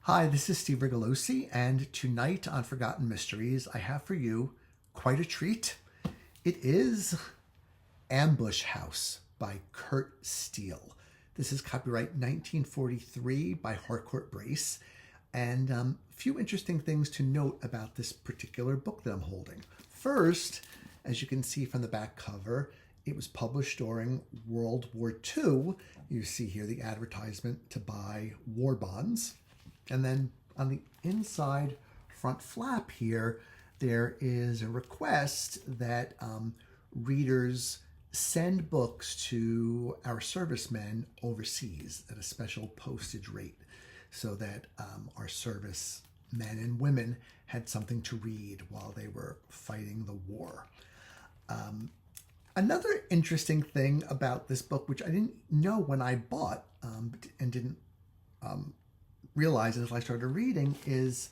Hi, this is Steve Rigolosi, and tonight on Forgotten Mysteries, I have for you quite a treat. It is Ambush House by Kurt Steele. This is copyright 1943 by Harcourt Brace, and a few interesting things to note about this particular book that I'm holding. First, as you can see from the back cover, it was published during World War II. You see here the advertisement to buy war bonds. And then on the inside front flap here, there is a request that readers send books to our servicemen overseas at a special postage rate so that our servicemen and women had something to read while they were fighting the war. Another interesting thing about this book, which I didn't know when I bought and didn't realize as I started reading, is,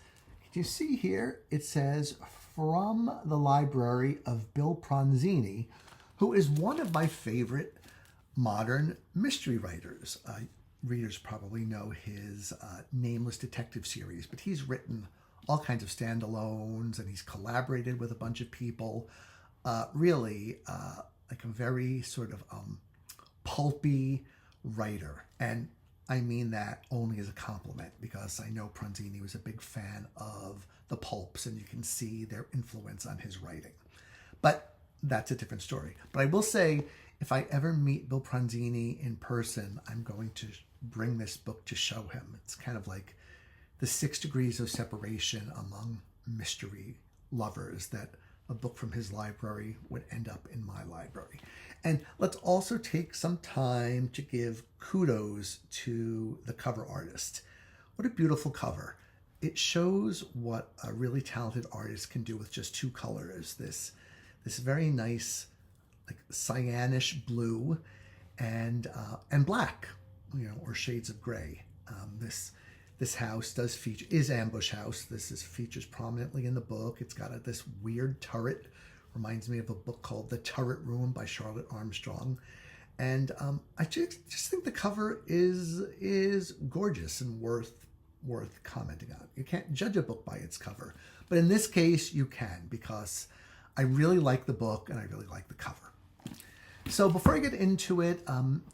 can you see here, it says, from the library of Bill Pronzini, who is one of my favorite modern mystery writers. Readers probably know his Nameless Detective series, but he's written all kinds of standalones and he's collaborated with a bunch of people. Really like a very sort of pulpy writer. And I mean that only as a compliment because I know Pronzini was a big fan of the pulps and you can see their influence on his writing. But that's a different story. But I will say, if I ever meet Bill Pronzini in person, I'm going to bring this book to show him. It's kind of like the 6 degrees of separation among mystery lovers, that a book from his library would end up in my library. And let's also take some time to give kudos to the cover artist. What a beautiful cover. It shows what a really talented artist can do with just 2 colors. This very nice, like cyanish blue and black, or shades of gray. This house is Ambush House. Features prominently in the book. It's got this weird turret. Reminds me of a book called The Turret Room by Charlotte Armstrong. And I just think the cover is gorgeous and worth commenting on. You can't judge a book by its cover. But in this case, you can, because I really like the book and I really like the cover. So before I get into it,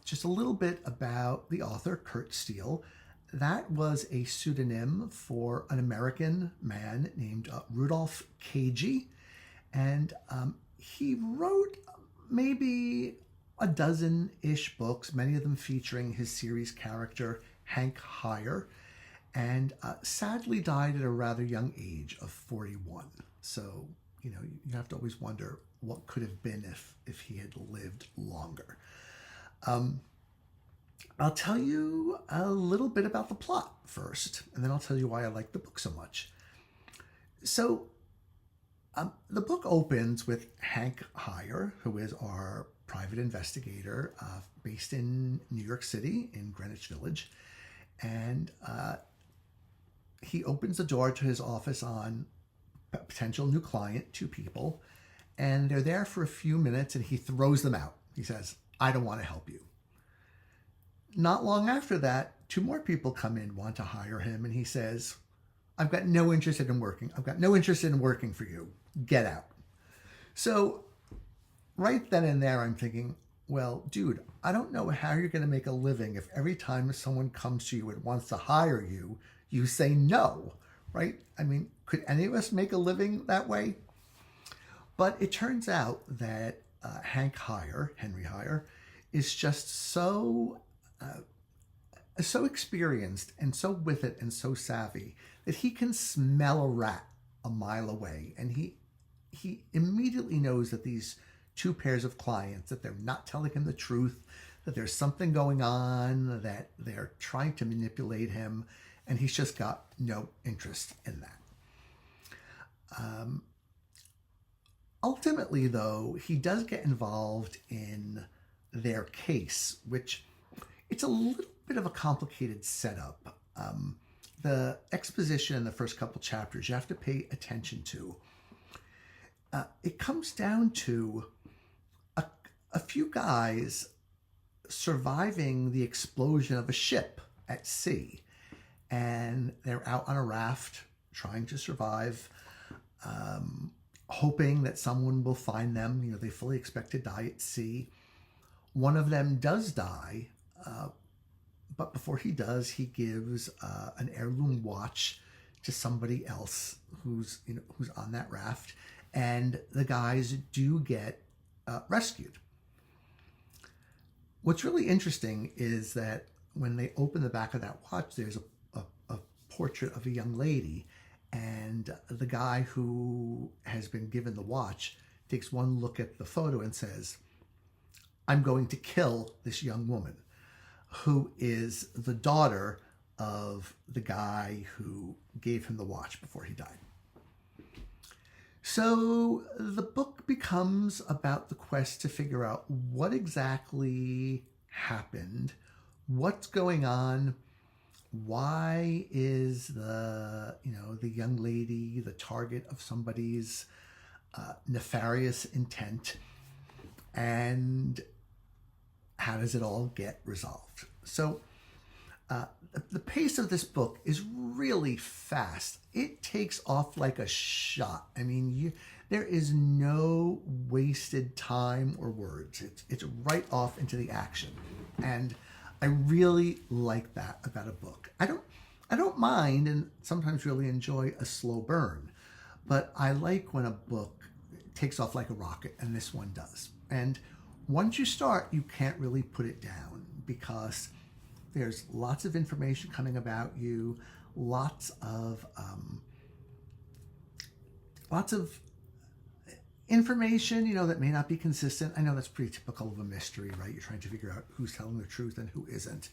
just a little bit about the author, Kurt Steele. That was a pseudonym for an American man named Rudolf Kagey. And he wrote maybe a dozen-ish books, many of them featuring his series character, Hank Hyer, and sadly died at a rather young age of 41. So, you have to always wonder what could have been if he had lived longer. I'll tell you a little bit about the plot first, and then I'll tell you why I like the book so much. So, the book opens with Hank Hyer, who is our private investigator based in New York City, in Greenwich Village. And he opens the door to his office on a potential new client, 2 people. And they're there for a few minutes and he throws them out. He says, "I don't want to help you." Not long after that, 2 more people come in, want to hire him. And he says, "I've got no interest in working. I've got no interest in working for you. Get out." So right then and there, I'm thinking, well, dude, I don't know how you're going to make a living if every time someone comes to you and wants to hire you, you say no, right? I mean, could any of us make a living that way? But it turns out that Hank Hyer, Henry Hyer, is just so experienced and so with it and so savvy that he can smell a rat a mile away. And he immediately knows that these 2 pairs of clients, that they're not telling him the truth, that there's something going on, that they're trying to manipulate him, and he's just got no interest in that. Ultimately, though, he does get involved in their case, which it's a little bit of a complicated setup. The exposition in the first couple chapters you have to pay attention to. It comes down to a few guys surviving the explosion of a ship at sea. and they're out on a raft trying to survive, hoping that someone will find them. You know, they fully expect to die at sea. One of them does die, but before he does, he gives an heirloom watch to somebody else who's on that raft, and the guys do get rescued. What's really interesting is that when they open the back of that watch, there's a portrait of a young lady, and the guy who has been given the watch takes one look at the photo and says, "I'm going to kill this young woman," who is the daughter of the guy who gave him the watch before he died. So the book becomes about the quest to figure out what exactly happened, what's going on, why is the young lady the target of somebody's nefarious intent, and how does it all get resolved? So the pace of this book is really fast. It takes off like a shot. I mean, there is no wasted time or words. It's right off into the action, and I really like that about a book. I don't mind and sometimes really enjoy a slow burn, but I like when a book takes off like a rocket, and this one does. And once you start, you can't really put it down because there's lots of information coming about you, lots of information, that may not be consistent. I know that's pretty typical of a mystery, right? You're trying to figure out who's telling the truth and who isn't.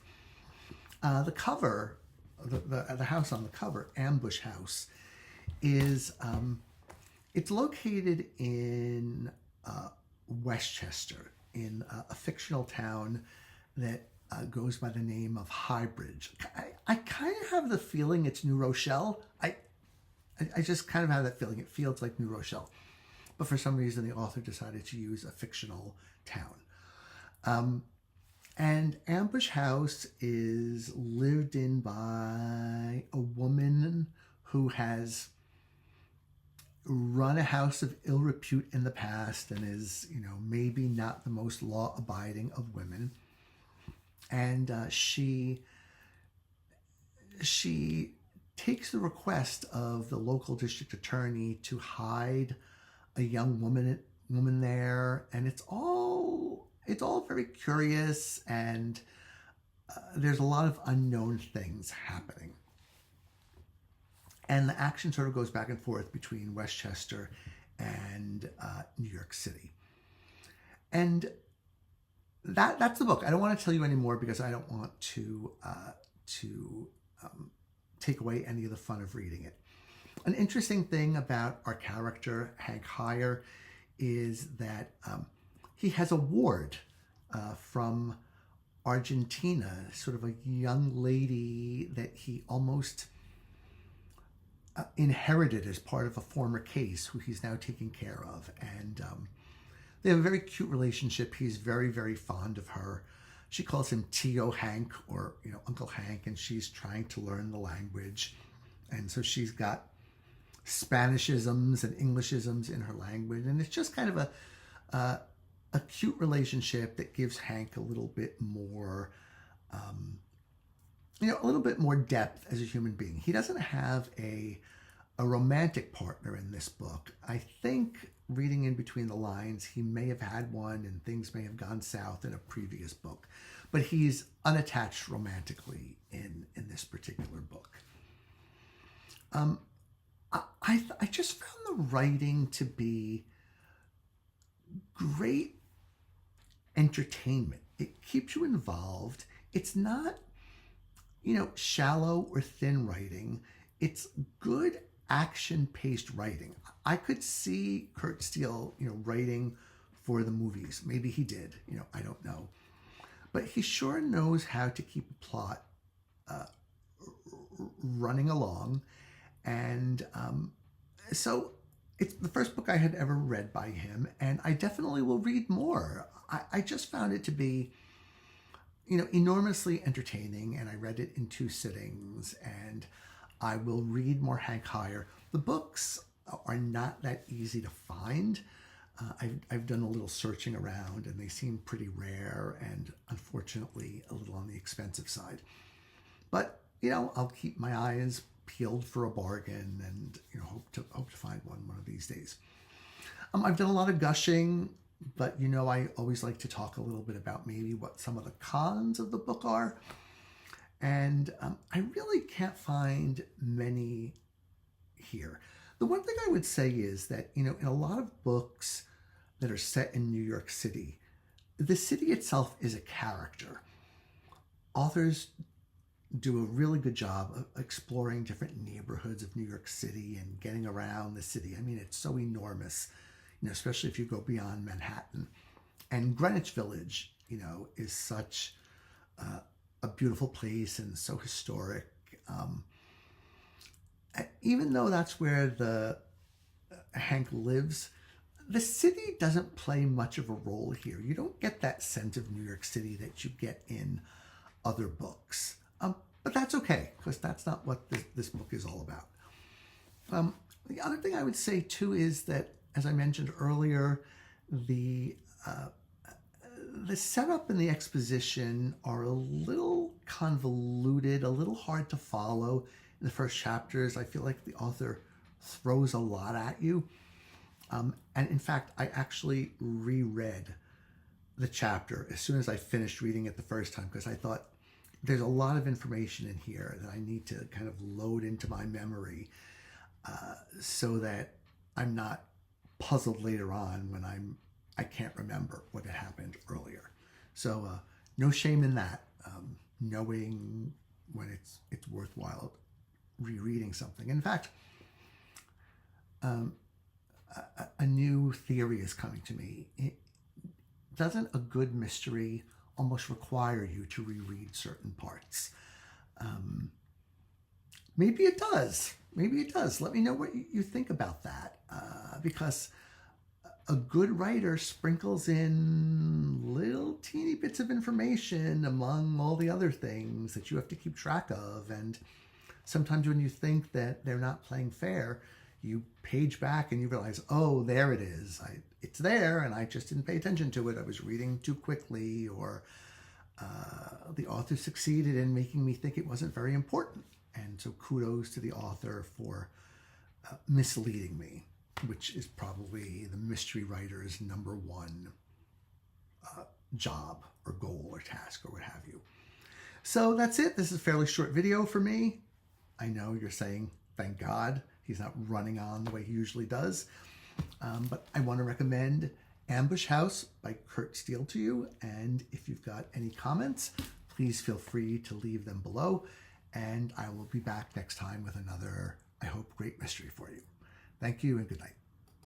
The cover, the house on the cover, Ambush House, is it's located in Westchester, in a fictional town that goes by the name of Highbridge. I kind of have the feeling it's New Rochelle. I just kind of have that feeling. It feels like New Rochelle. But for some reason, the author decided to use a fictional town. And Ambush House is lived in by a woman who has run a house of ill repute in the past and is, maybe not the most law-abiding of women. And she takes the request of the local district attorney to hide a young woman there, and it's all very curious, and there's a lot of unknown things happening. And the action sort of goes back and forth between Westchester and New York City. And that's the book. I don't want to tell you any more because I don't want to take away any of the fun of reading it. An interesting thing about our character, Hank Heyer, is that he has a ward from Argentina, sort of a young lady that he almost inherited as part of a former case who he's now taking care of. And they have a very cute relationship. He's very, very fond of her. She calls him Tio Hank, or Uncle Hank, and she's trying to learn the language. And so she's got Spanishisms and Englishisms in her language, and it's just kind of a cute relationship that gives Hank a little bit more, a little bit more depth as a human being. He doesn't have a romantic partner in this book. I think, reading in between the lines, he may have had one and things may have gone south in a previous book, but he's unattached romantically in this particular book. I just found the writing to be great entertainment. It keeps you involved. It's not, shallow or thin writing. It's good action-paced writing. I could see Kurt Steele, writing for the movies. Maybe he did, I don't know. But he sure knows how to keep a plot running along. And so it's the first book I had ever read by him, and I definitely will read more. I just found it to be enormously entertaining, and I read it in 2 sittings, and I will read more Hank Higher. The books are not that easy to find. I've done a little searching around, and they seem pretty rare and unfortunately a little on the expensive side. But I'll keep my eyes peeled for a bargain, and hope to find one of these days. I've done a lot of gushing, but I always like to talk a little bit about maybe what some of the cons of the book are. And I really can't find many here. The one thing I would say is that, in a lot of books that are set in New York City, the city itself is a character. Authors do a really good job of exploring different neighborhoods of New York City and getting around the city. I mean, it's so enormous, especially if you go beyond Manhattan. And Greenwich Village, is such a beautiful place and so historic. Even though that's where the Hank lives, the city doesn't play much of a role here. You don't get that sense of New York City that you get in other books. But that's okay, because that's not what this book is all about. The other thing I would say, too, is that, as I mentioned earlier, the setup and the exposition are a little convoluted, a little hard to follow. In the first chapters, I feel like the author throws a lot at you. And in fact, I actually reread the chapter as soon as I finished reading it the first time, because I thought there's a lot of information in here that I need to kind of load into my memory so that I'm not puzzled later on when I can't remember what had happened earlier. So no shame in that, knowing when it's worthwhile rereading something. In fact, a new theory is coming to me. Doesn't a good mystery almost require you to reread certain parts? Maybe it does. Maybe it does. Let me know what you think about that, because a good writer sprinkles in little teeny bits of information among all the other things that you have to keep track of. And sometimes when you think that they're not playing fair, you page back and you realize, oh, there it is. It's there, and I just didn't pay attention to it. I was reading too quickly, or the author succeeded in making me think it wasn't very important. And so kudos to the author for misleading me, which is probably the mystery writer's number one job or goal or task or what have you. So that's it. This is a fairly short video for me. I know you're saying, thank God he's not running on the way he usually does. But I want to recommend Ambush House by Kurt Steele to you. And if you've got any comments, please feel free to leave them below. And I will be back next time with another, I hope, great mystery for you. Thank you and good night.